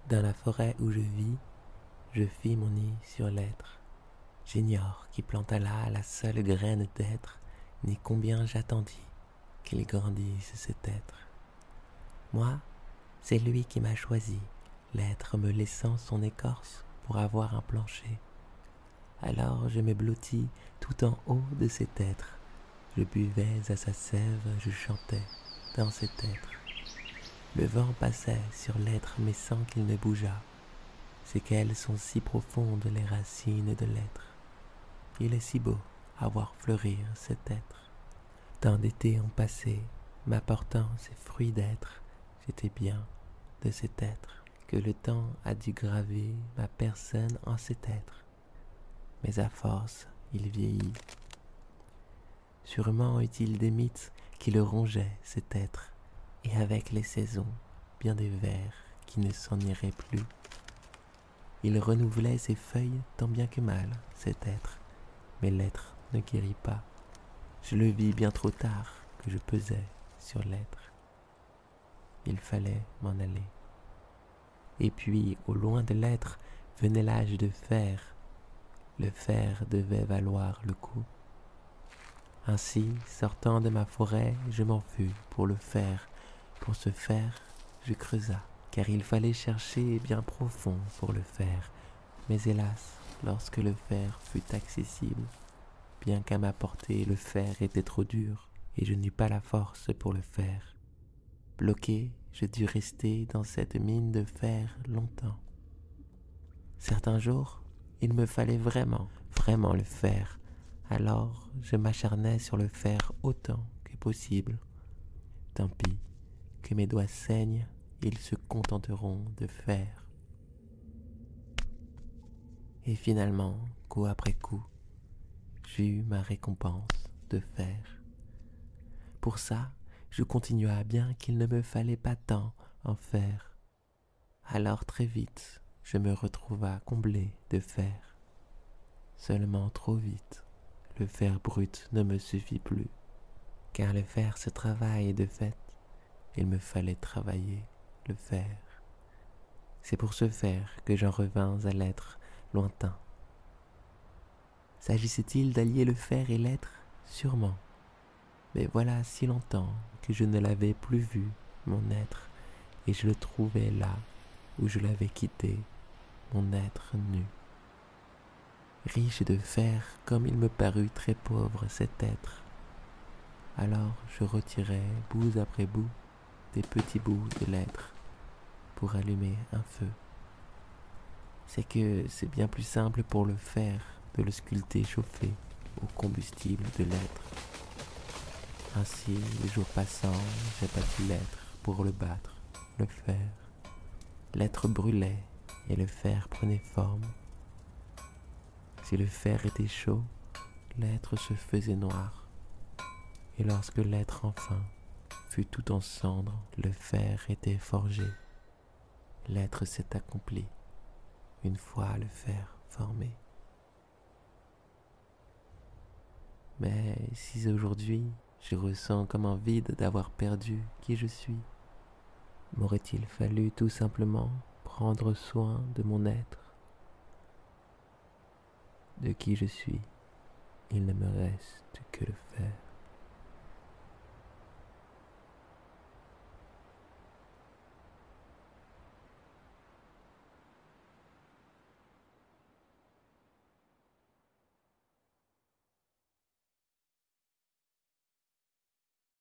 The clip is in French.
Dans la forêt où je vis, je fis mon nid sur l'être. J'ignore qui planta là la seule graine d'être, ni combien j'attendis qu'il grandisse cet être. Moi, c'est lui qui m'a choisi, l'être me laissant son écorce pour avoir un plancher. Alors je me blottis tout en haut de cet être. Je buvais à sa sève, je chantais dans cet être. Le vent passait sur l'être mais sans qu'il ne bougeât. C'est qu'elles sont si profondes les racines de l'être. Il est si beau à voir fleurir cet être. Tant d'étés ont passé, m'apportant ces fruits d'être. J'étais bien de cet être, que le temps a dû graver ma personne en cet être. Mais à force, il vieillit. Sûrement eut-il des mythes qui le rongeaient, cet être, et avec les saisons, bien des vers qui ne s'en iraient plus. Il renouvelait ses feuilles tant bien que mal, cet être, mais l'être ne guérit pas. Je le vis bien trop tard que je pesais sur l'être. Il fallait m'en aller. Et puis, au loin de l'être, venait l'âge de fer. Le fer devait valoir le coup. Ainsi, sortant de ma forêt, je m'en fus pour le faire. Pour ce faire, je creusa, car il fallait chercher bien profond pour le faire. Mais hélas, lorsque le fer fut accessible, bien qu'à ma portée le fer était trop dur, et je n'eus pas la force pour le faire. Bloqué, je dus rester dans cette mine de fer longtemps. Certains jours, il me fallait vraiment le faire. Alors, je m'acharnais sur le fer autant que possible. Tant pis, que mes doigts saignent, ils se contenteront de faire. Et finalement, coup après coup, j'eus ma récompense de fer. Pour ça, je continua bien qu'il ne me fallait pas tant en faire. Alors très vite, je me retrouva comblé de fer. Seulement trop vite, le fer brut ne me suffit plus, car le fer se travaille de fait, il me fallait travailler le fer. C'est pour ce fer que j'en revins à l'être lointain. S'agissait-il d'allier le fer et l'être? Sûrement. Mais voilà si longtemps que je ne l'avais plus vu, mon être, et je le trouvais là où je l'avais quitté, mon être nu. Riche de fer comme il me parut très pauvre cet être. Alors je retirai bout après bout des petits bouts de l'être pour allumer un feu. C'est que c'est bien plus simple pour le fer de le sculpter chauffé au combustible de l'être. Ainsi, les jours passant, j'ai battu l'être pour le battre, le fer. L'être brûlait et le fer prenait forme. Si le fer était chaud, l'être se faisait noir. Et lorsque l'être enfin fut tout en cendres, le fer était forgé. L'être s'est accompli, une fois le fer formé. Mais si aujourd'hui je ressens comme un vide d'avoir perdu qui je suis, m'aurait-il fallu tout simplement prendre soin de mon être, de qui je suis? Il ne me reste que le fer.